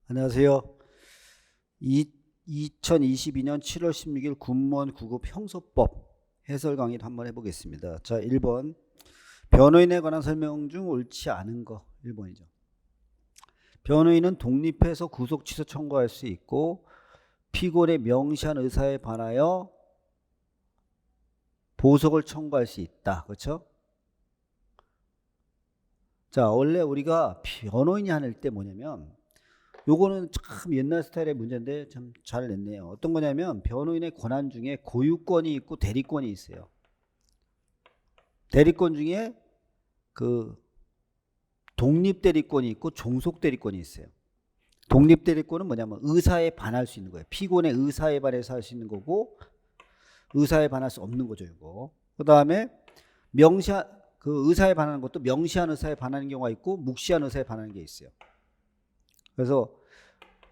안녕하세요. 2022년 7월 16일 군무원 9급 형소법 해설 강의를 한번 해보겠습니다. 자, 1번. 변호인에 관한 설명 중 옳지 않은 거 1번이죠. 변호인은 독립해서 구속 취소 청구할 수 있고 피고인의 명시한 의사에 반하여 보석을 청구할 수 있다. 그렇죠? 자, 원래 우리가 변호인이 할 때 뭐냐면 요거는 참 옛날 스타일의 문제인데 참 잘 냈네요. 어떤 거냐면 변호인의 권한 중에 고유권이 있고 대리권이 있어요. 대리권 중에 그 독립 대리권이 있고 종속 대리권이 있어요. 독립 대리권은 뭐냐면 의사에 반할 수 있는 거예요. 피고인의 의사에 반해서 할 수 있는 거고 의사에 반할 수 없는 거죠, 이거. 그다음에 명시한 그 의사에 반하는 것도 명시한 의사에 반하는 경우가 있고 묵시한 의사에 반하는 게 있어요. 그래서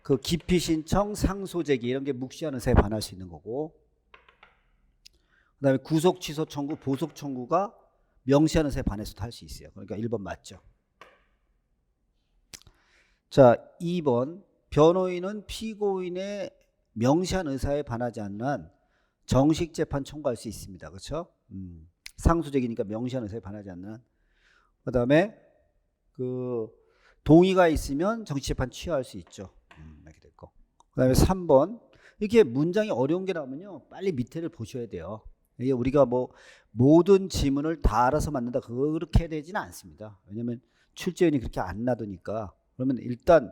그 기피 신청, 상소 제기 이런 게 묵시한 의사에 반할 수 있는 거고, 그다음에 구속 취소 청구, 보석 청구가 명시한 의사에 반해서도 할 수 있어요. 그러니까 1번 맞죠. 자, 2번. 변호인은 피고인의 명시한 의사에 반하지 않는 한 정식 재판 청구할 수 있습니다. 그렇죠? 상소 제기니까 명시한 의사에 반하지 않는 한. 그다음에 그 동의가 있으면 정식 재판 취하할 수 있죠. 이렇게 됐고. 그다음에 3번. 이렇게 문장이 어려운 게 나오면요, 빨리 밑에를 보셔야 돼요. 이게 우리가 뭐 모든 지문을 다 알아서 만든다 그렇게 해야 되지는 않습니다. 왜냐면 출제원이 그렇게 안 놔두니까. 그러면 일단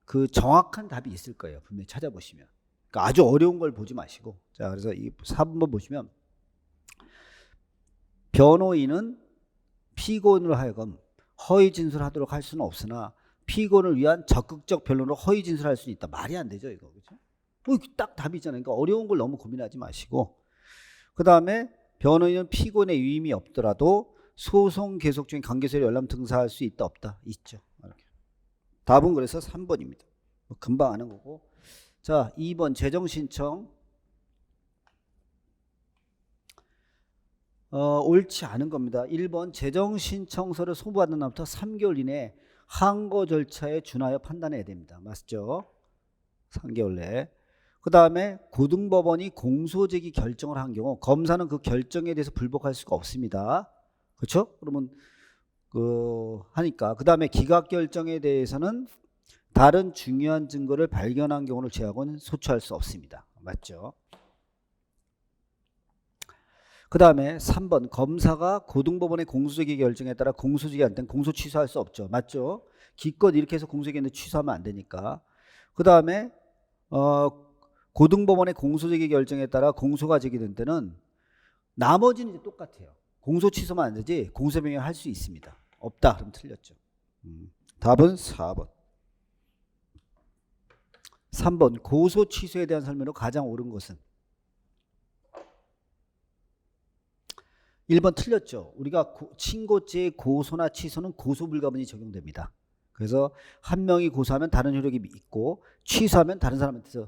그 정확한 답이 있을 거예요. 분명히 찾아보시면. 그러니까 아주 어려운 걸 보지 마시고. 자, 그래서 이 4번 보시면 변호인은 피고인으로 하여금 허위 진술하도록 할 수는 없으나 피고인을 위한 적극적 변론으로 허위 진술할 수는 있다. 말이 안 되죠, 이거. 그렇죠? 딱 답이 있잖아요. 그러니까 어려운 걸 너무 고민하지 마시고. 그다음에 변호인은 피고인의 위임이 없더라도 소송 계속 중인 관계소에 열람 등사할 수 있다 없다 있죠. 이렇게. 답은 그래서 3번입니다. 금방 아는 거고. 자, 2번 재정 신청. 옳지 않은 겁니다. 1번 재정 신청서를 소부하는 날부터 3개월 이내에 항고 절차에 준하여 판단해야 됩니다. 맞죠? 3개월 내에. 그 다음에 고등법원이 공소제기 결정을 한 경우 검사는 그 결정에 대해서 불복할 수가 없습니다. 그렇죠? 그러면 하니까. 그 다음에 기각 결정에 대해서는 다른 중요한 증거를 발견한 경우를 제하고는 소추할 수 없습니다. 맞죠? 그 다음에 3번 검사가 고등법원의 공소제기 결정에 따라 공소제기 안 된 공소 취소할 수 없죠. 맞죠? 기껏 이렇게 해서 공소제기인데 취소하면 안 되니까. 그 다음에 고등법원의 공소제기 결정에 따라 공소가 제기된 때는 나머지는 이제 똑같아요. 공소 취소만 안 되지 공소변경 할 수 있습니다. 없다 그럼 틀렸죠. 답은 4번. 3번 고소 취소에 대한 설명으로 가장 옳은 것은 1번 틀렸죠. 우리가 친고죄의 고소나 취소는 고소불가분이 적용됩니다. 그래서 한 명이 고소하면 다른 효력이 있고 취소하면 다른 사람한테서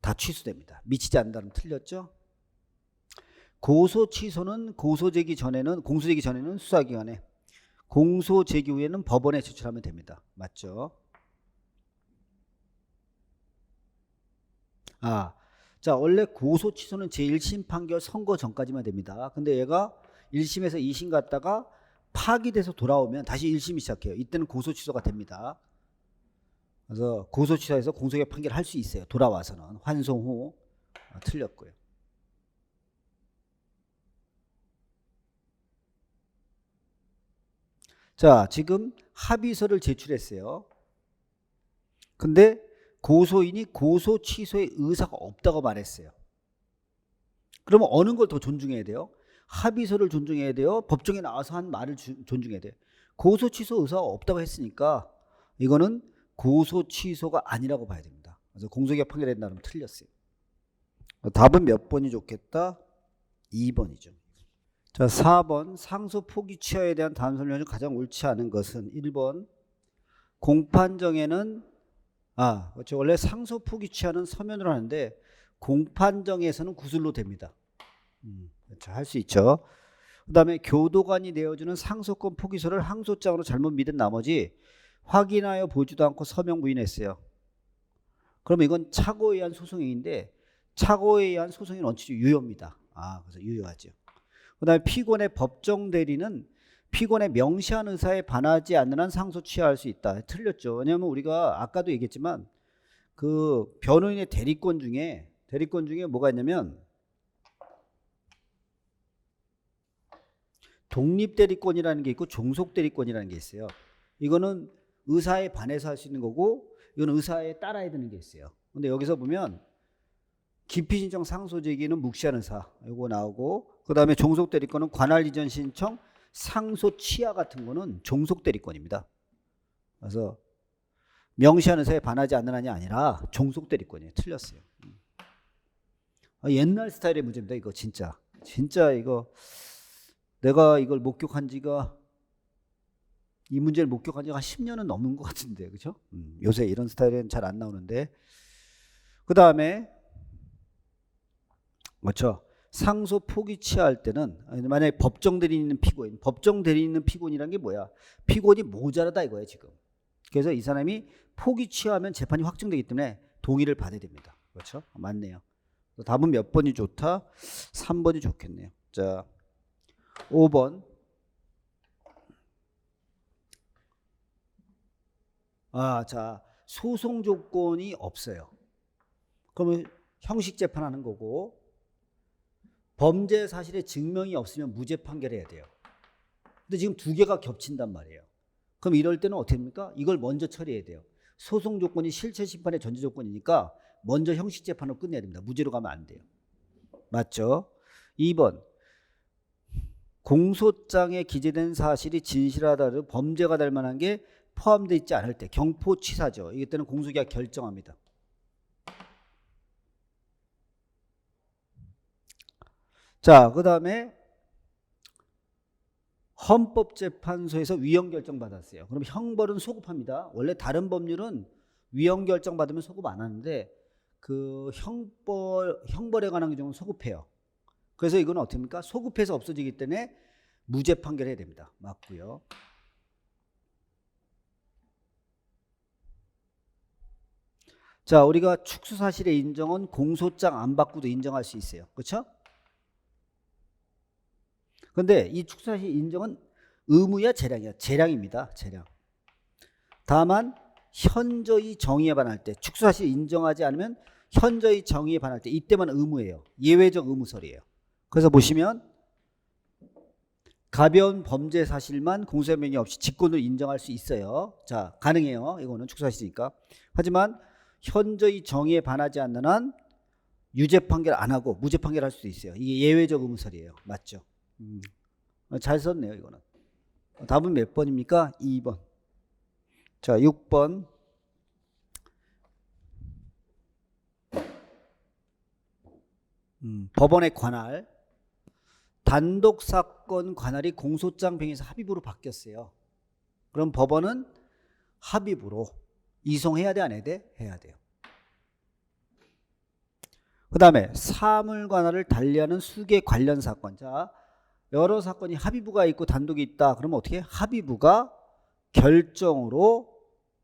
다 취소됩니다. 미치지 않는다면 틀렸죠. 고소 취소는 공소제기 전에는 수사기관에, 공소제기 후에는 법원에 제출하면 됩니다. 맞죠? 자, 원래 고소 취소는 제1심 판결 선고 전까지만 됩니다. 근데 얘가 1심에서 2심 갔다가 파기돼서 돌아오면 다시 1심이 시작해요. 이때는 고소 취소가 됩니다. 그래서 고소 취소해서 공소기각 판결할 수 있어요. 돌아와서는 환송 후. 틀렸고요. 자, 지금 합의서를 제출했어요. 근데 고소인이 고소 취소의 의사가 없다고 말했어요. 그러면 어느 걸 더 존중해야 돼요? 합의서를 존중해야 돼요? 법정에 나와서 한 말을 존중해야 돼요? 고소 취소 의사가 없다고 했으니까 이거는 고소 취소가 아니라고 봐야 됩니다. 그래서 공소기각 판결에 따르면 틀렸어요. 답은 몇 번이 좋겠다? 2번이죠. 자, 4번 상소 포기 취하에 대한 다음 설명 중 가장 옳지 않은 것은 1번 공판정에는 그렇죠. 원래 상소 포기 취하는 서면으로 하는데 공판정에서는 구술로 됩니다. 그렇죠. 할 수 있죠. 그 다음에 교도관이 내어주는 상소권 포기서를 항소장으로 잘못 믿은 나머지 확인하여 보지도 않고 서명 부인했어요. 그러면 이건 착오에 의한 소송행위인데 착오에 의한 소송이 원칙이 유효입니다. 그래서 유효하죠. 그다음에 피고의 법정 대리는 피고의 명시한 의사에 반하지 않는 한 상소 취하할 수 있다. 틀렸죠. 왜냐하면 우리가 아까도 얘기했지만 그 변호인의 대리권 중에 뭐가 있냐면 독립 대리권이라는 게 있고 종속 대리권이라는 게 있어요. 이거는 의사에 반해서 할 수 있는 거고 이건 의사에 따라야 되는 게 있어요. 근데 여기서 보면 기피 신청 상소 제기는 묵시한 의사 이거 나오고 그다음에 종속 대리권은 관할 이전 신청 상소 취하 같은 거는 종속 대리권입니다. 그래서 명시한 의사에 반하지 않는 한이 아니라 종속 대리권이에요. 틀렸어요. 옛날 스타일의 문제입니다. 이거 진짜 이거 내가 이걸 목격한 지가 이 문제를 목격한 지가 한 10년은 넘는 것 같은데 그렇죠? 요새 이런 스타일은 잘 안 나오는데 그 다음에 그렇죠? 상소 포기 취하할 때는 만약에 법정 대리인 있는 피고인 법정 대리인 있는 피고인이란 게 뭐야? 피고인이 모자라다 이거예요 지금. 그래서 이 사람이 포기 취하면 재판이 확정되기 때문에 동의를 받아야 됩니다. 그렇죠? 맞네요. 답은 몇 번이 좋다? 3번이 좋겠네요. 자 5번 자 소송 조건이 없어요. 그러면 형식 재판하는 거고 범죄 사실의 증명이 없으면 무죄 판결해야 돼요. 근데 지금 두 개가 겹친단 말이에요. 그럼 이럴 때는 어떻게 됩니까? 이걸 먼저 처리해야 돼요. 소송 조건이 실체 심판의 전제 조건이니까 먼저 형식 재판으로 끝내야 됩니다. 무죄로 가면 안 돼요. 맞죠? 2번 공소장에 기재된 사실이 진실하다로 범죄가 될 만한 게 포함되어 있지 않을 때 경포치사죠. 이때는 공소기각 결정합니다. 자, 그 다음에 헌법재판소에서 위헌결정 받았어요. 그럼 형벌은 소급합니다. 원래 다른 법률은 위헌결정 받으면 소급 안 하는데 그 형벌에 관한 규정은 소급해요. 그래서 이건 어떻게 합니까? 소급해서 없어지기 때문에 무죄 판결해야 됩니다. 맞고요. 자, 우리가 축소사실의 인정은 공소장 안 받고도 인정할 수 있어요. 그렇죠? 근데 이 축소사실 인정은 의무야 재량이야? 재량입니다. 재량. 다만 현저히 정의에 반할 때 축소사실 인정하지 않으면 현저히 정의에 반할 때 이때만 의무예요. 예외적 의무설이에요. 그래서 보시면 가벼운 범죄 사실만 공소명령 없이 직권으로 인정할 수 있어요. 자, 가능해요. 이거는 축소사실이니까. 하지만 현저히 정의에 반하지 않는 한 유죄 판결 안 하고 무죄 판결할 수도 있어요. 이게 예외적 의무설이에요. 맞죠? 잘 썼네요. 이거는. 답은 몇 번입니까? 2번. 자, 6번. 법원의 관할. 단독 사건 관할이 공소장 병에서 합의부로 바뀌었어요. 그럼 법원은 합의부로 이송해야 돼, 안 해야 돼? 해야 돼요. 그 다음에 사물 관할을 달리하는 수계 관련 사건. 자, 여러 사건이 합의부가 있고 단독이 있다. 그러면 어떻게? 합의부가 결정으로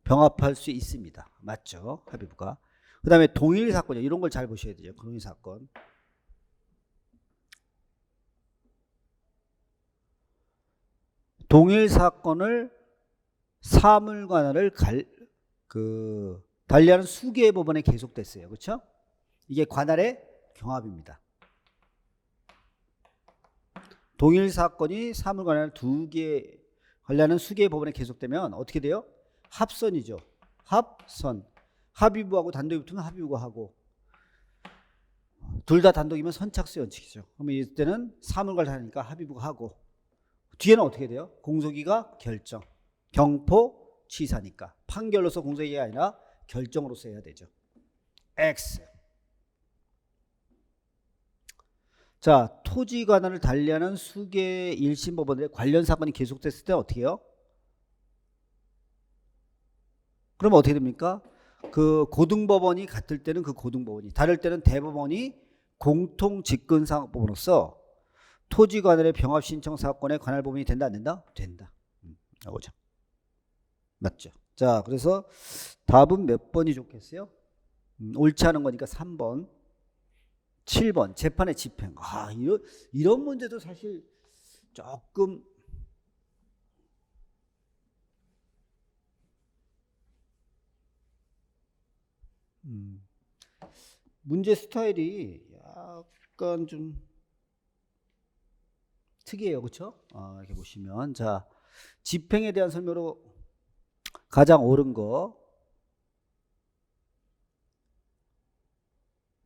병합할 수 있습니다. 맞죠? 합의부가. 그 다음에 동일 사건이요. 이런 걸 잘 보셔야 되죠. 동일 사건. 동일 사건을 사물 관할을 달리하는 수개의 법원에 계속됐어요. 그렇죠? 이게 관할의 경합입니다. 동일 사건이 사물 관할 두 개 관련하는 수개의 법원에 계속되면 어떻게 돼요? 합선이죠. 합선. 합의부하고 단독이 붙으면 합의부가 하고 둘 다 단독이면 선착수 원칙이죠. 그러면 이때는 사물 관할하니까 합의부가 하고 뒤에는 어떻게 돼요? 공소기가 결정. 경포 취사니까 판결로서 공소기가 아니라 결정으로서 해야 되죠. X. 자, 토지 관할을 달리하는 수개 1심 법원의 관련 사건이 계속됐을 때 어떻게 해요? 그럼 어떻게 됩니까? 그 고등법원이 같을 때는 그 고등법원이, 다를 때는 대법원이 공통직근사법으로서 토지 관할의 병합 신청 사건의 관할 법원이 된다 안 된다? 된다. 나오죠. 맞죠? 자, 그래서 답은 몇 번이 좋겠어요? 옳지 않은 거니까 3번. 7번 재판의 집행. 아, 이런 문제도 사실 조금 문제 스타일이 약간 좀 특이해요. 그렇죠? 이렇게 보시면 자, 집행에 대한 설명으로 가장 옳은 거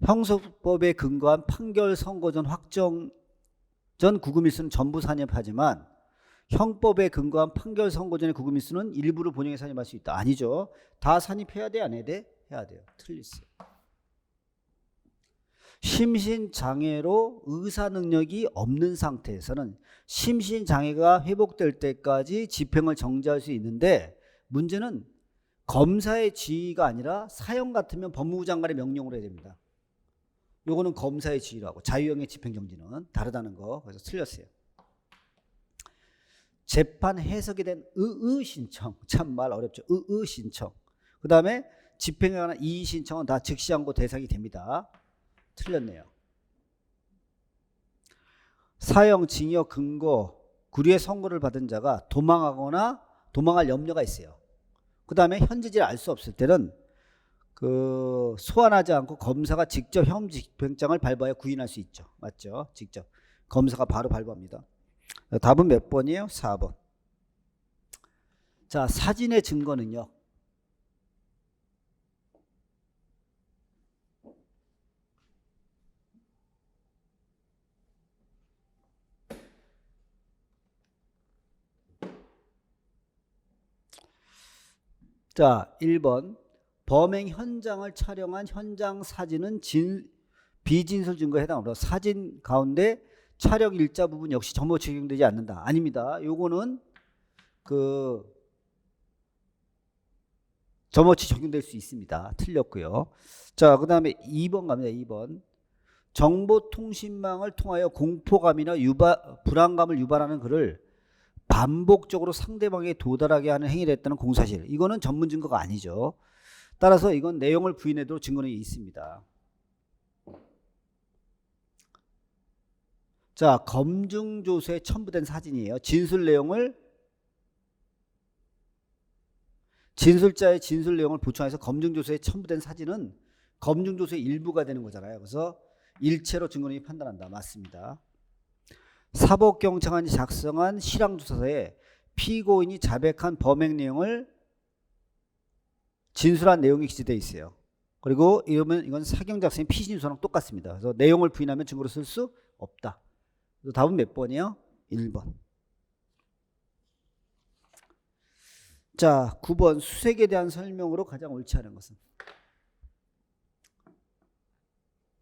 형사법에 근거한 판결 선고 전 확정 전 구금일수는 전부 산입하지만 형법에 근거한 판결 선고 전의 구금일수는 일부를 본영에 산입할 수 있다. 아니죠. 다 산입해야 돼? 안 해야 돼? 해야 돼요. 틀렸어요. 심신장애로 의사능력이 없는 상태에서는 심신장애가 회복될 때까지 집행을 정지할 수 있는데 문제는 검사의 지휘가 아니라 사형 같으면 법무부 장관의 명령으로 해야 됩니다. 요거는 검사의 지휘라고. 자유형의 집행정지는 다르다는 거. 그래서 틀렸어요. 재판 해석에 대한 의의신청. 참 말 어렵죠. 의의신청. 그 다음에 집행에 관한 이의신청은 다 즉시항고 대상이 됩니다. 틀렸네요. 사형, 징역, 금고, 구류의 선고를 받은 자가 도망하거나 도망할 염려가 있어요. 그 다음에 현재지를 알 수 없을 때는 소환하지 않고 검사가 직접 형 집행장을 발부하여 구인할 수 있죠. 맞죠? 직접 검사가 바로 발부합니다. 답은 몇 번이에요? 4번. 자, 사진의 증거는요. 자, 1번 범행 현장을 촬영한 현장 사진은 비진술 증거에 해당하므로 사진 가운데 촬영 일자 부분 역시 점호치 적용되지 않는다. 아닙니다. 요거는 점호치 적용될 수 있습니다. 틀렸고요. 자, 그 다음에 2번 갑니다. 2번 정보통신망을 통하여 공포감이나 불안감을 유발하는 글을 반복적으로 상대방에게 도달하게 하는 행위를 했다는 공사실. 이거는 전문 증거가 아니죠. 따라서 이건 내용을 부인해도 증거는 있습니다. 자, 검증조서에 첨부된 사진이에요. 진술 내용을 진술자의 진술 내용을 보충해서 검증조서에 첨부된 사진은 검증조서의 일부가 되는 거잖아요. 그래서 일체로 증거인이 판단한다. 맞습니다. 사법경찰관이 작성한 실황조사서에 피고인이 자백한 범행 내용을 진술한 내용이 기재되어 있어요. 그리고 이러면 이건 사경 작성의 피신수랑 똑같습니다. 그래서 내용을 부인하면 증거로 쓸 수 없다. 그래서 답은 몇 번이요? 1번. 자, 9번 수색에 대한 설명으로 가장 옳지 않은 것은?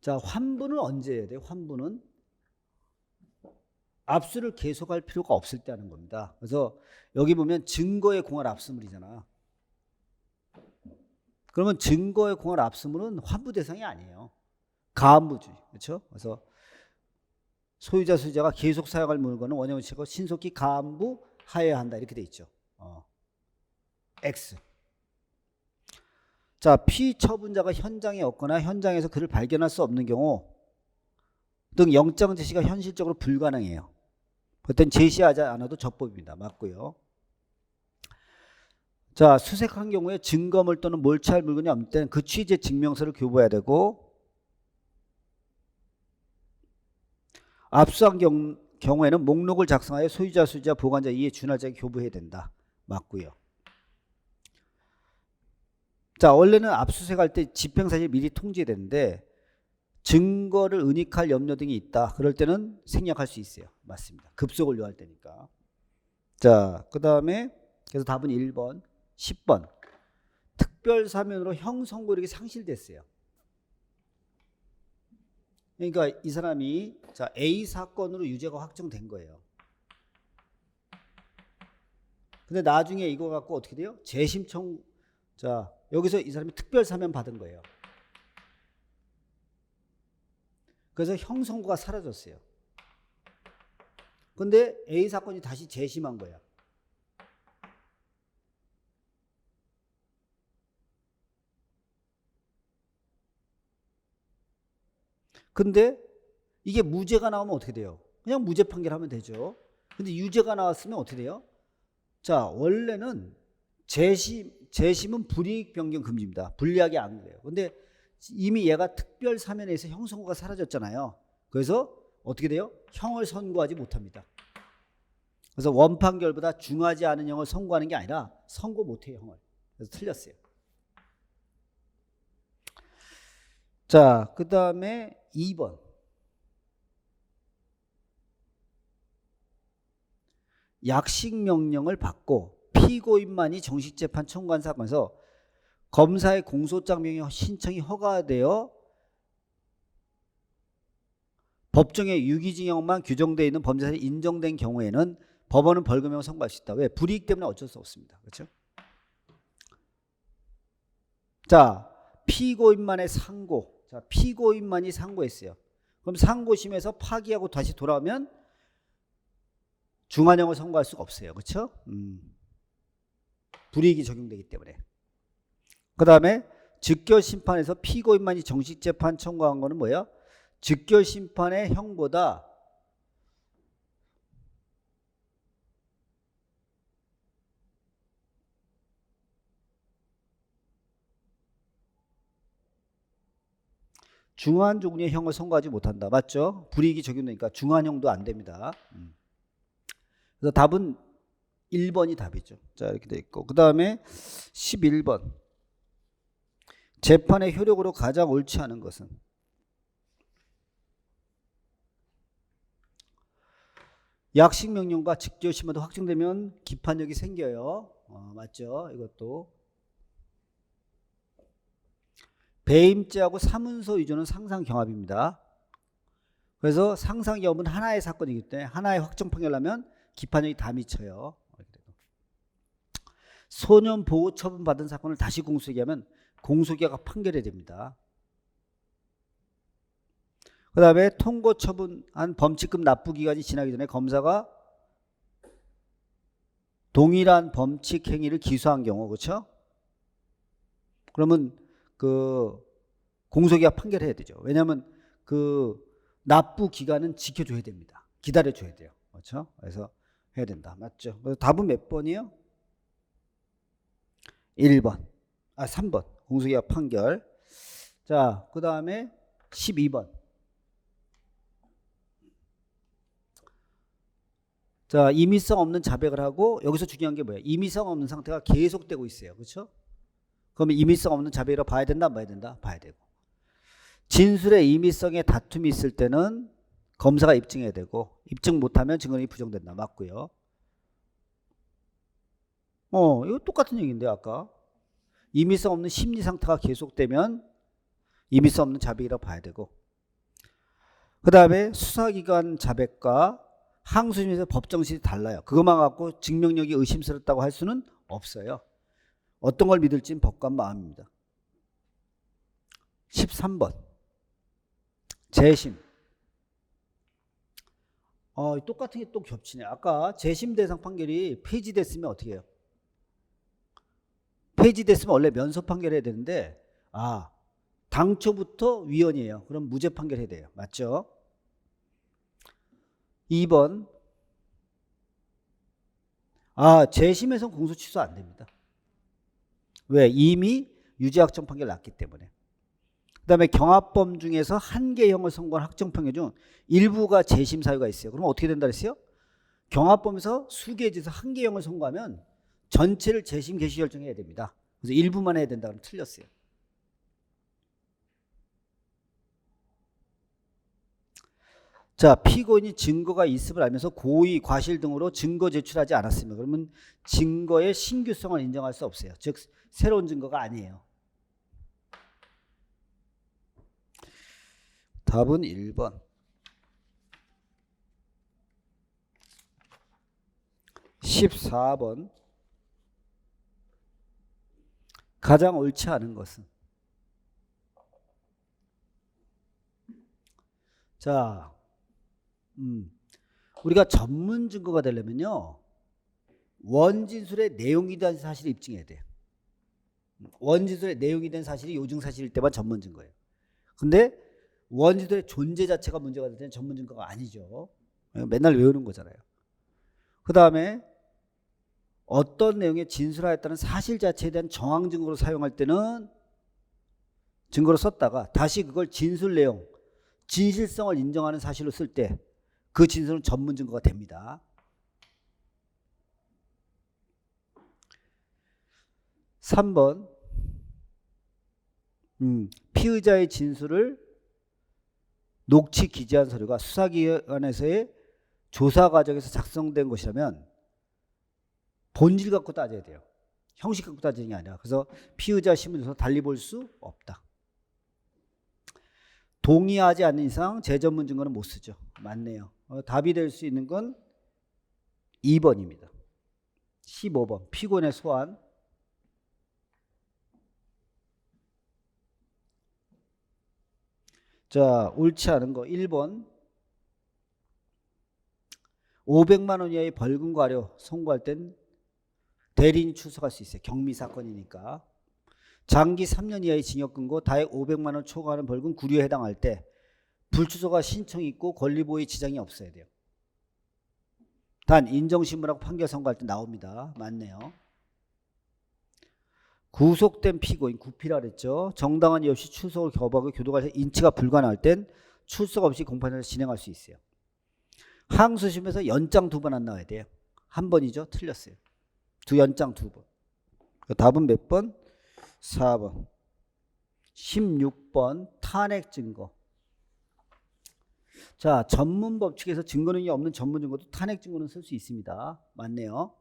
자, 환부는 언제 해야 돼요? 환부는 압수를 계속할 필요가 없을 때 하는 겁니다. 그래서 여기 보면 증거에 공할 압수물이잖아. 그러면 증거에 공할 압수물은 환부 대상이 아니에요. 가압무주의. 그렇죠? 그래서 소유자 수유자가 계속 사용할 물건은 원형을 치고 신속히 가압부하여야 한다. 이렇게 돼 있죠. X. 자, 피처분자가 현장에 없거나 현장에서 그를 발견할 수 없는 경우 등 영장 제시가 현실적으로 불가능해요. 그땐 제시하지 않아도 적법입니다. 맞고요. 자, 수색한 경우에 증거물 또는 몰취할 물건이 없는 때는 그 취지의 증명서를 교부해야 되고, 압수한 경우에는 목록을 작성하여 소유자, 수유자, 보관자 이에 준할 자에게 교부해야 된다. 맞고요. 자, 원래는 압수수색할 때 집행사실이 미리 통지되는데 증거를 은닉할 염려 등이 있다. 그럴 때는 생략할 수 있어요. 맞습니다. 급속을 요할 때니까. 자, 그 다음에 그래서 답은 1번. 10번 특별사면으로 형 선고력이 상실됐어요. 그러니까 이 사람이 자 A 사건으로 유죄가 확정된 거예요. 근데 나중에 이거 갖고 어떻게 돼요? 재심 청구. 자, 여기서 이 사람이 특별사면 받은 거예요. 그래서 형 선고가 사라졌어요. 근데 A 사건이 다시 재심한 거야. 근데 이게 무죄가 나오면 어떻게 돼요? 그냥 무죄 판결하면 되죠. 근데 유죄가 나왔으면 어떻게 돼요? 자, 원래는 재심은 불이익 변경 금지입니다. 불리하게 안 그래요. 근데 이미 얘가 특별 사면에서 형 선고가 사라졌잖아요. 그래서 어떻게 돼요? 형을 선고하지 못합니다. 그래서 원판결보다 중하지 않은 형을 선고하는 게 아니라 선고 못해요, 형을. 그래서 틀렸어요. 자, 그 다음에 2번. 약식 명령을 받고 피고인만이 정식재판 청구한 사건에서 검사의 공소장 명령 신청이 허가되어 법정에 유기징역만 규정되어 있는 범죄사실이 인정된 경우에는 법원은 벌금형을 선고할 수 있다. 왜? 불이익 때문에 어쩔 수 없습니다. 그렇죠? 자, 피고인만의 상고. 자, 피고인만이 상고했어요. 그럼 상고심에서 파기하고 다시 돌아오면 중한형을 선고할 수가 없어요. 그렇죠? 불이익이 적용되기 때문에. 그 다음에 즉결심판에서 피고인만이 정식재판 청구한 거는 뭐예요? 즉결심판의 형보다 중한 종류의 형을 선고하지 못한다. 맞죠? 불이익이 적용되니까 중한형도 안 됩니다. 그래서 답은 1번이 답이죠. 자, 이렇게 돼 있고. 그 다음에 11번. 재판의 효력으로 가장 옳지 않은 것은? 약식 명령과 직결심판도 확정되면 기판력이 생겨요. 맞죠? 이것도. 배임죄하고 사문서 위조는 상상경합입니다. 그래서 상상경합은 하나의 사건이기 때문에 하나의 확정 판결하면 기판력이 다 미쳐요. 소년 보호 처분 받은 사건을 다시 공소기하면 공소기가 판결해야 됩니다. 그 다음에 통고 처분한 범칙금 납부 기간이 지나기 전에 검사가 동일한 범칙 행위를 기소한 경우, 그렇죠? 그러면 그 공소기각 판결해야 되죠. 왜냐하면 그 납부 기간은 지켜줘야 됩니다. 기다려줘야 돼요. 그렇죠? 그래서 해야 된다. 맞죠? 그래서 답은 몇 번이요? 1번. 3번. 공소기각 판결. 자, 그 다음에 12번. 자, 임의성 없는 자백을 하고 여기서 중요한 게 뭐예요? 임의성 없는 상태가 계속되고 있어요. 그렇죠? 그러면 임의성 없는 자백이라고 봐야 된다, 안 봐야 된다? 봐야 되고. 진술의 임의성에 다툼이 있을 때는 검사가 입증해야 되고 입증 못하면 증언이 부정된다. 맞고요. 이거 똑같은 얘기인데 아까. 임의성 없는 심리 상태가 계속되면 임의성 없는 자백이라고 봐야 되고. 그 다음에 수사기관 자백과 항소심에서 법정실이 달라요. 그것만 갖고 증명력이 의심스럽다고 할 수는 없어요. 어떤 걸 믿을지는 법관 마음입니다. 13번. 재심. 똑같은 게 또 겹치네. 아까 재심 대상 판결이 폐지됐으면 어떻게 해요? 폐지됐으면 원래 면소 판결해야 되는데 당초부터 위헌이에요. 그럼 무죄 판결해야 돼요. 맞죠? 2번. 재심에선 공소 취소 안 됩니다. 왜? 이미 유죄확정 판결 났기 때문에. 그 다음에 경합범 중에서 한 개형을 선고한 확정 판결 중 일부가 재심 사유가 있어요. 그럼 어떻게 된다 그랬어요? 경합범에서 수개에서 한 개형을 선고하면 전체를 재심 개시 결정해야 됩니다. 그래서 일부만 해야 된다 그러면 틀렸어요. 자, 피고인이 증거가 있음을 알면서 고의, 과실 등으로 증거 제출하지 않았습니다. 그러면 증거의 신규성을 인정할 수 없어요. 즉 새로운 증거가 아니에요. 답은 1번. 14번. 가장 옳지 않은 것은? 자, 우리가 전문 증거가 되려면요, 원진술의 내용이 된 사실을 입증해야 돼요. 원진술의 내용이 된 사실이 요증 사실일 때만 전문 증거예요. 근데 원죄들의 존재 자체가 문제가 될 때는 전문 증거가 아니죠. 맨날 외우는 거잖아요. 그 다음에 어떤 내용에 진술하였다는 사실 자체에 대한 정황 증거로 사용할 때는 증거로 썼다가 다시 그걸 진술 내용, 진실성을 인정하는 사실로 쓸 때 그 진술은 전문 증거가 됩니다. 3번 피의자의 진술을 녹취 기재한 서류가 수사기관에서의 조사 과정에서 작성된 것이라면 본질 갖고 따져야 돼요. 형식 갖고 따지는 게 아니라. 그래서 피의자 신문에서 달리 볼 수 없다. 동의하지 않는 이상 재전문 증거는 못 쓰죠. 맞네요. 답이 될 수 있는 건 2번입니다. 15번 피고인의 소환. 자, 옳지 않은 거 1번 500만 원 이하의 벌금 과료 선고할 땐 대리인이 출석할 수 있어요. 경미 사건이니까. 장기 3년 이하의 징역 금고 다액 500만 원 초과하는 벌금 구류에 해당할 때 불출석과 신청이 있고 권리보호에 지장이 없어야 돼요. 단 인정신문하고 판결 선고할 때 나옵니다. 맞네요. 구속된 피고인 구피라 그랬죠. 정당한 이유 없이 출석을 거부하고 교도관에서 인치가 불가능할 땐 출석 없이 공판을 진행할 수 있어요. 항소심에서 연장 2번 안 나와야 돼요. 한 번이죠. 틀렸어요. 연장 2번. 답은 몇 번? 4번. 16번 탄핵 증거. 자, 전문 법칙에서 증거 능력이 없는 전문 증거도 탄핵 증거는 쓸 수 있습니다. 맞네요.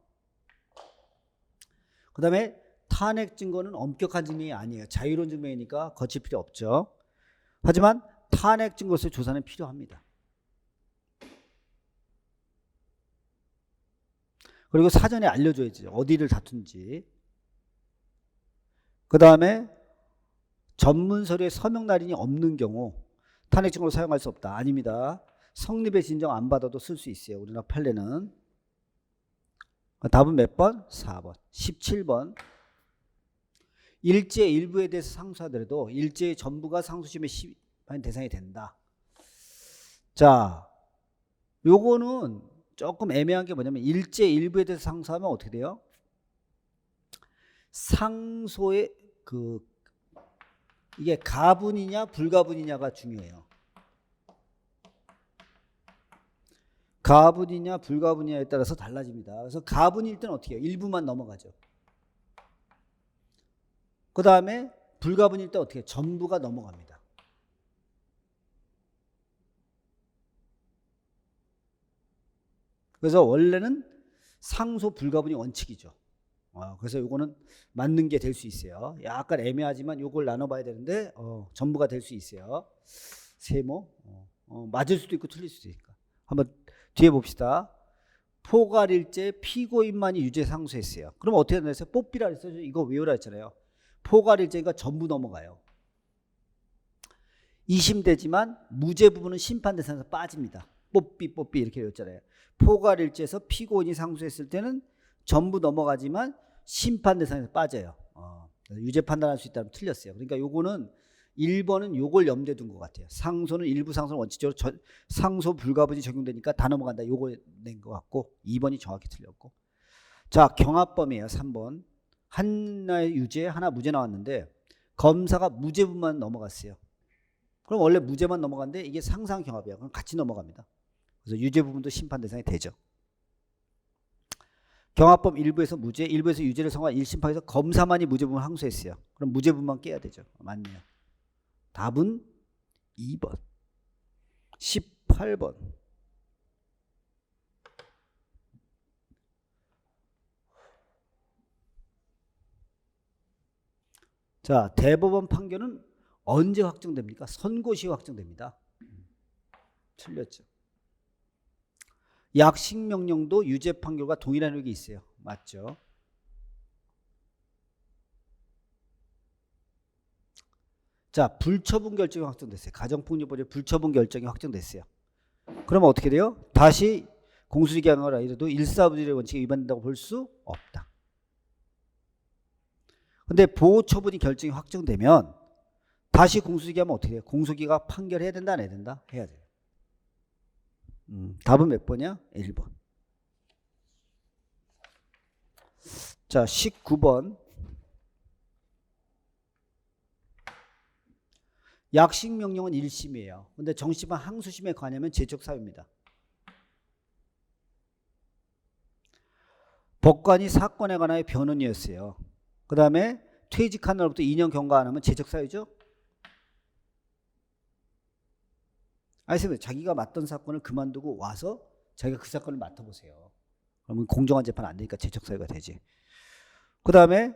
그 다음에 탄핵 증거는 엄격한 증명이 아니에요. 자유로운 증명이니까 거칠 필요 없죠. 하지만 탄핵 증거로서의 조사는 필요합니다. 그리고 사전에 알려줘야지. 어디를 다툰지. 그 다음에 전문 서류에 서명 날인이 없는 경우 탄핵 증거로 사용할 수 없다. 아닙니다. 성립의 진정 안 받아도 쓸 수 있어요. 우리나라 판례는. 답은 몇 번? 4번. 17번. 일제 일부에 대해서 상소하더라도 일제의 전부가 상소심의 심판 대상이 된다. 자, 요거는 조금 애매한 게 뭐냐면 일제 일부에 대해서 상소하면 어떻게 돼요? 상소의 이게 가분이냐 불가분이냐가 중요해요. 가분이냐 불가분이냐에 따라서 달라집니다. 그래서 가분일 때는 어떻게 해요? 일부만 넘어가죠. 그 다음에 불가분일 때 어떻게 해요? 전부가 넘어갑니다. 그래서 원래는 상소 불가분이 원칙이죠. 그래서 요거는 맞는 게 될 수 있어요. 약간 애매하지만 요걸 나눠봐야 되는데 전부가 될 수 있어요. 세모 맞을 수도 있고 틀릴 수도 있으니까 한번 뒤에 봅시다. 포괄일제 피고인만이 유죄 상소했어요. 그럼 어떻게 됐어요? 뽀삐라 그랬어요. 이거 외우라 했잖아요. 포괄일제가 전부 넘어가요. 2심 되지만 무죄 부분은 심판 대상에서 빠집니다. 뽀삐 이렇게 외웠잖아요. 포괄일제에서 피고인이 상소했을 때는 전부 넘어가지만 심판 대상에서 빠져요. 유죄 판단할 수 있다면 틀렸어요. 그러니까 요거는 1번은 요걸 염두에 둔 것 같아요. 상소는 일부 상소는 원칙적으로 상소 불가분이 적용되니까 다 넘어간다. 요거 낸 것 같고 2번이 정확히 틀렸고. 자, 경합범이에요. 3번. 하나의 유죄 하나 무죄 나왔는데 검사가 무죄분만 넘어갔어요. 그럼 원래 무죄만 넘어갔는데 이게 상상 경합이야. 그럼 같이 넘어갑니다. 그래서 유죄 부분도 심판 대상이 되죠. 경합범 일부에서 무죄, 일부에서 유죄를 선고한 1심판에서 검사만이 무죄 부분 항소했어요. 그럼 무죄 부분만 깨야 되죠. 맞네요. 답은 2번. 18번. 자, 대법원 판결은 언제 확정됩니까? 선고 시 확정됩니다. 틀렸죠. 약식명령도 유죄 판결과 동일한 효력이 있어요. 맞죠? 자, 불처분 결정이 확정됐어요. 가정폭력법의 불처분 결정이 확정됐어요. 그러면 어떻게 돼요? 다시 공수기 강화를 아니라도 일사부질의 원칙에 위반된다고 볼 수 없다. 근데 보호처분이 결정이 확정되면 다시 공소시효 하면 어떻게 돼요? 공소기가 판결해야 된다 안 해야 된다? 해야 돼요. 답은 몇 번이야? 1번. 자, 19번. 약식 명령은 1심이에요. 근데 정심은 항소심에 관하면 제적 사유입니다. 법관이 사건에 관하여 변론이었어요. 그 다음에 퇴직한 날부터 2년 경과 안 하면 제적 사유죠? 아니, 자기가 맡던 사건을 그만두고 와서 자기가 그 사건을 맡아보세요. 그러면 공정한 재판 안 되니까 제적 사유가 되지. 그 다음에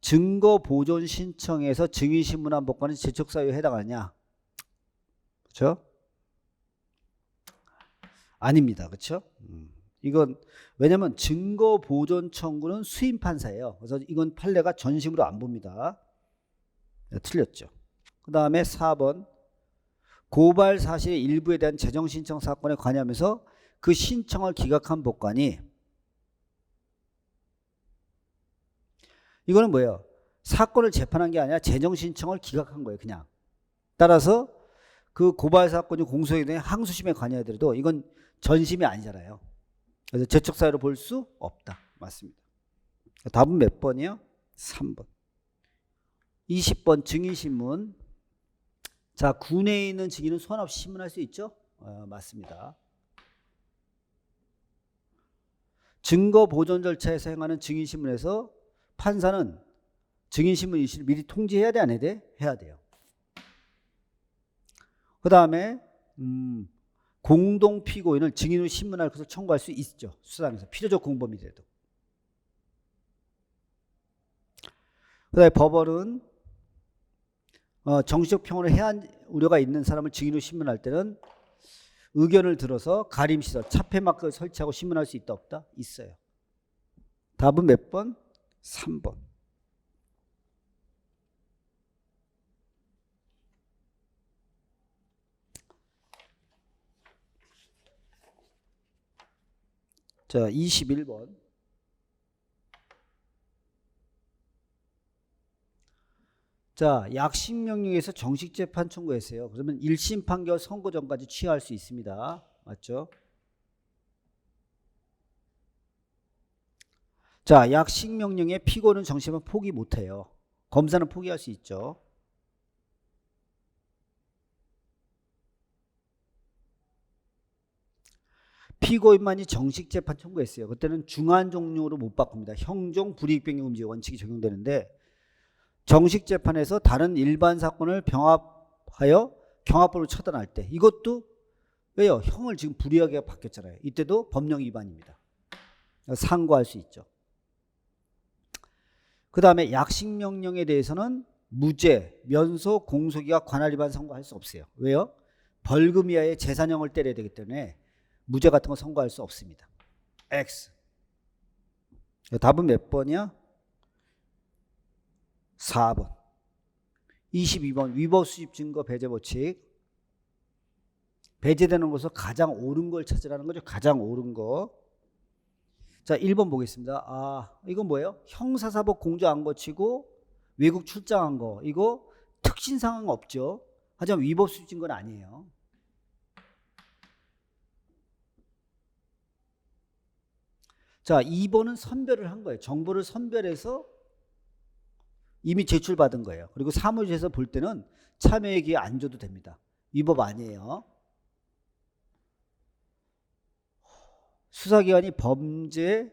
증거 보존 신청에서 증인 신문한 법관은 제적 사유에 해당하냐? 그렇죠? 아닙니다. 그렇죠? 이건 왜냐면 증거 보존 청구는 수임 판사예요. 그래서 이건 판례가 전심으로 안 봅니다. 네, 틀렸죠. 그 다음에 4번. 고발 사실의 일부에 대한 재정 신청 사건에 관여하면서 그 신청을 기각한 법관이, 이거는 뭐예요? 사건을 재판한 게 아니라 재정 신청을 기각한 거예요. 그냥. 따라서 그 고발 사건이 공소에 대한 항소심에 관여하더라도 이건 전심이 아니잖아요. 그래서 제적 사유로 볼 수 없다. 맞습니다. 답은 몇 번이요? 3번. 20번 증인신문. 자, 군에 있는 증인은 소환 없이 신문할 수 있죠? 맞습니다. 증거 보존 절차에서 행하는 증인신문에서 판사는 증인신문 이시를 미리 통지해야 돼, 안 해야 돼? 해야 돼요. 그 다음에 공동 피고인을 증인으로 신문할 것을 청구할 수 있죠. 수사당에서 필요적 공범이라도. 그 다음에 법원은 정치적 평온을 해한 우려가 있는 사람을 증인으로 신문할 때는 의견을 들어서 가림시설, 차폐마크를 설치하고 신문할 수 있다 없다? 있어요. 답은 몇 번? 3번. 자, 21번. 자, 약식 명령에서 정식 재판 청구했어요. 그러면 1심 판결 선고 전까지 취하할 수 있습니다. 맞죠? 자, 약식 명령에 피고는 정심은 포기 못해요. 검사는 포기할 수 있죠. 피고인만이 정식 재판 청구했어요. 그때는 중한 종류로 못 바꿉니다. 형종 불이익변경 금지 원칙이 적용되는데 정식 재판에서 다른 일반 사건을 병합하여 경합법으로 처단할 때 이것도 왜요? 형을 지금 불이하게 바뀌었잖아요. 이때도 법령 위반입니다. 상고할 수 있죠. 그 다음에 약식 명령에 대해서는 무죄, 면소, 공소기각, 관할 위반 선고할 수 없어요. 왜요? 벌금 이하의 재산형을 때려야 되기 때문에 무죄 같은 거 선고할 수 없습니다. X. 답은 몇 번이야? 4번. 22번 위법 수집 증거 배제 법칙. 배제되는 것을 가장 옳은 걸 찾으라는 거죠. 가장 옳은 거. 자, 1번 보겠습니다. 이건 뭐예요? 형사사법 공조 안 거치고 외국 출장한 거. 이거 특신상황 없죠. 하지만 위법 수집 증거는 아니에요. 자, 2번은 선별을 한 거예요. 정보를 선별해서 이미 제출받은 거예요. 그리고 사무실에서 볼 때는 참여의 기회 안 줘도 됩니다. 위법 아니에요. 수사기관이 범죄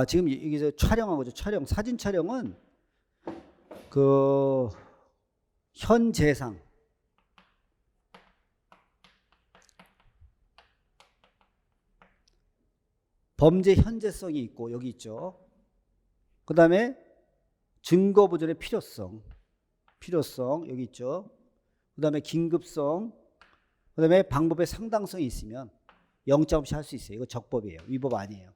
지금 여기서 촬영한 거죠. 촬영. 사진 촬영은 그 현재상 범죄 현재성이 있고 여기 있죠. 그 다음에 증거 보존의 필요성 여기 있죠. 그 다음에 긴급성, 그 다음에 방법의 상당성이 있으면 영장 없이 할 수 있어요. 이거 적법이에요. 위법 아니에요.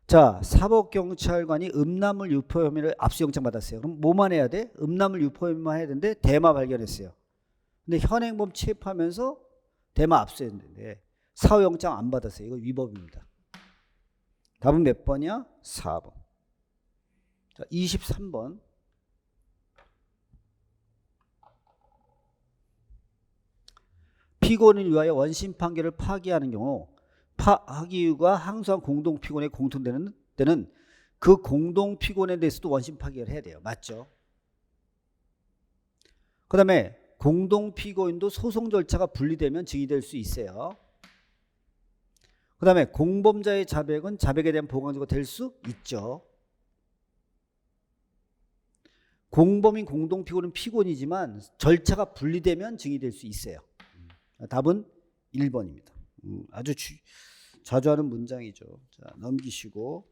자, 사법경찰관이 음란물 유포 혐의를 압수영장 받았어요. 그럼 뭐만 해야 돼? 음란물 유포 혐의만 해야 되는데 대마 발견했어요. 근데 현행범 취입하면서 대마 압수했는데 사후영장 안 받았어요. 이거 위법입니다. 답은 몇 번이야? 4번. 자, 23번. 피고인을 위하여 원심 판결을 파기하는 경우 파기 이유가 항소한 공동 피고인에 공통되는 때는 그 공동 피고인에 대해서도 원심 파기를 해야 돼요. 맞죠? 그 다음에 공동 피고인도 소송 절차가 분리되면 증인될 수 있어요. 그 다음에 공범자의 자백은 자백에 대한 보강조가 될 수 있죠. 공범인 공동 피고인은 피고인이지만 절차가 분리되면 증인이 될 수 있어요. 답은 1번입니다. 아주 자주 하는 문장이죠. 자, 넘기시고.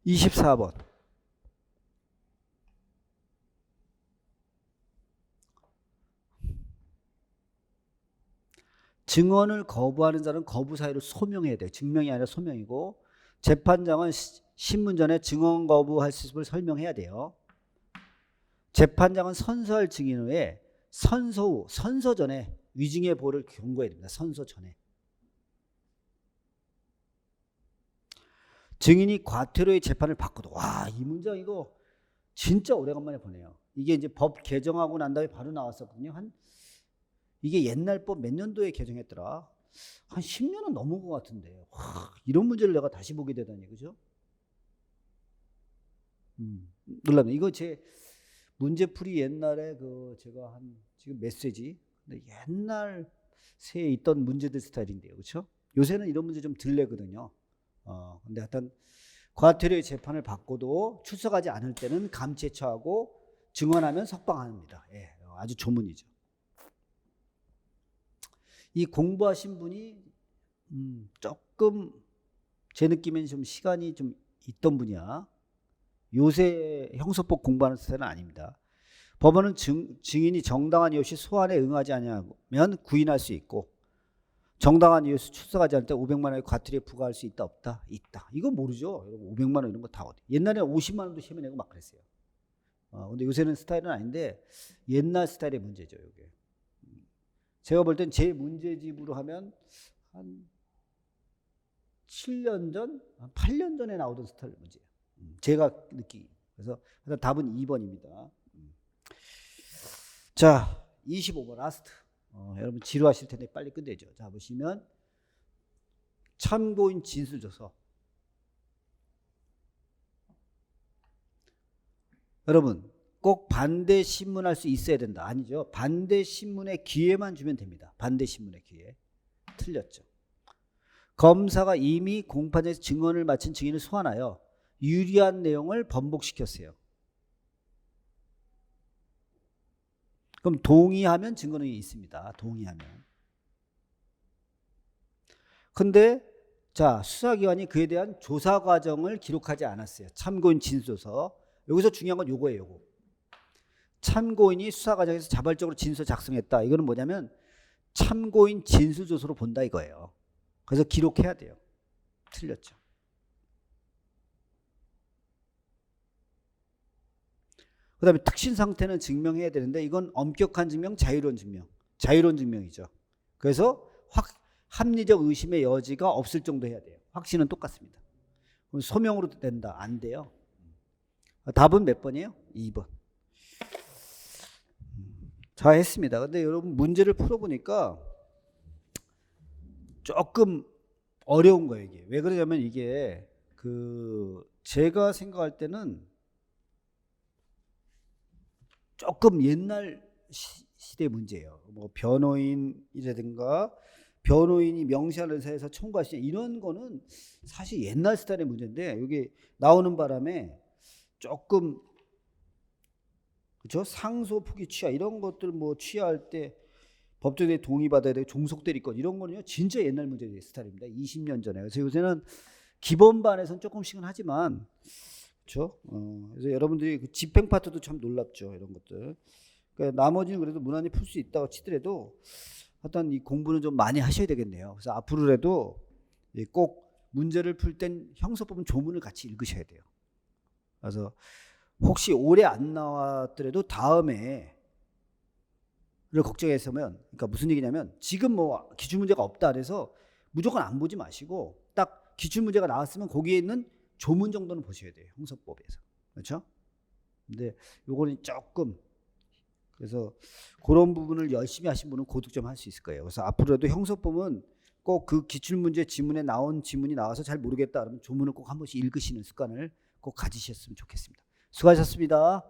(24번) 증언을 거부하는 자는 거부 사유를 소명해야 돼요. 증명이 아니라 소명이고, 재판장은 신문 전에 증언 거부할 수 있음을 설명해야 돼요. 재판장은 선서할 증인 후에 선서 후, 선서 전에 위증의 보호를 경고해야 됩니다. 선서 전에. 증인이 과태료의 재판을 받고도, 와, 이 문장 이거 진짜 오래간만에 보네요. 이게 이제 법 개정하고 난 다음에 바로 나왔었거든요. 이게 옛날 법 몇 년도에 개정했더라. 한 10년은 넘은 것 같은데. 와, 이런 문제를 내가 다시 보게 되다니, 그죠? 놀랍네. 이거 제 문제풀이 옛날에 제가 지금 메시지, 근데 옛날 새에 있던 문제들 스타일인데요, 그렇죠? 요새는 이런 문제 좀 덜 내거든요. 근데 하여튼 과태료의 재판을 받고도 출석하지 않을 때는 감치에 처하고 증언하면 석방합니다. 예, 아주 조문이죠. 이 공부하신 분이 조금 제 느낌엔 좀 시간이 좀 있던 분이야. 요새 형사법 공부하는 스타일은 아닙니다. 법원은 증인이 정당한 이유 없이 소환에 응하지 않으면 구인할 수 있고, 정당한 이유에서 출석하지 않을 때 500만 원의 과태료 부과할 수 있다 없다? 있다. 이거 모르죠. 500만 원 이런 거 다 어디. 옛날에 50만 원도 시험에 내고 막 그랬어요. 근데 요새는 스타일은 아닌데 옛날 스타일의 문제죠, 이게. 제가 볼 땐 제 문제집으로 하면 한 7년 전, 한 8년 전에 나오던 스타일 문제예요. 제가 느끼기. 그래서 답은 2번입니다. 자, 25번 라스트. 여러분 지루하실 텐데 빨리 끝내죠. 자, 보시면 참고인 진술조서. 여러분 꼭 반대 신문할 수 있어야 된다. 아니죠. 반대 신문의 기회만 주면 됩니다. 반대 신문의 기회. 틀렸죠. 검사가 이미 공판에서 증언을 마친 증인을 소환하여 유리한 내용을 번복시켰어요. 그럼 동의하면 증거능력이 있습니다. 동의하면. 근데 자, 수사기관이 그에 대한 조사 과정을 기록하지 않았어요. 참고인 진술서. 여기서 중요한 건 요거예요. 요거. 참고인이 수사 과정에서 자발적으로 진술 작성했다. 이거는 뭐냐면 참고인 진술조서로 본다 이거예요. 그래서 기록해야 돼요. 틀렸죠. 그 다음에 특신 상태는 증명해야 되는데 이건 엄격한 증명, 자유로운 증명. 자유로운 증명이죠. 그래서 합리적 의심의 여지가 없을 정도 해야 돼요. 확신은 똑같습니다. 그럼 소명으로 된다. 안 돼요. 답은 몇 번이에요? 2번. 다 했습니다. 근데 여러분 문제를 풀어보니까 조금 어려운 거예요. 이게. 왜 그러냐면 이게 제가 생각할 때는 조금 옛날 시대 문제예요. 뭐 변호인이라든가 변호인이 명시한 의사에서 청구할 수 있는 이런 거는 사실 옛날 스타일의 문제인데 여기 나오는 바람에 조금 그렇죠? 상소 포기 취하 이런 것들 뭐 취하할 때 법조계에 동의받아야 되고 종속대리권 이런 거는요 진짜 옛날 문제의 스타일입니다. 20년 전에. 그래서 요새는 기본반에서는 조금씩은 하지만 그렇죠? 그래서 여러분들이 그 집행 파트도 참 놀랍죠. 이런 것들. 그러니까 나머지는 그래도 무난히 풀 수 있다고 치더라도 하여튼 이 공부는 좀 많이 하셔야 되겠네요. 그래서 앞으로라도 꼭 문제를 풀 땐 형사법은 조문을 같이 읽으셔야 돼요. 그래서 혹시 올해 안 나왔더라도 다음에 를 걱정했으면 그러니까 무슨 얘기냐면 지금 뭐 기출 문제가 없다 그래서 무조건 안 보지 마시고 딱 기출 문제가 나왔으면 거기에 있는 조문 정도는 보셔야 돼요. 형사법에서. 그렇죠? 근데 요거는 조금 그래서 그런 부분을 열심히 하신 분은 고득점 할 수 있을 거예요. 그래서 앞으로도 형사법은 꼭 그 기출 문제 지문에 나온 지문이 나와서 잘 모르겠다 그러면 조문을 꼭 한 번씩 읽으시는 습관을 꼭 가지셨으면 좋겠습니다. 수고하셨습니다.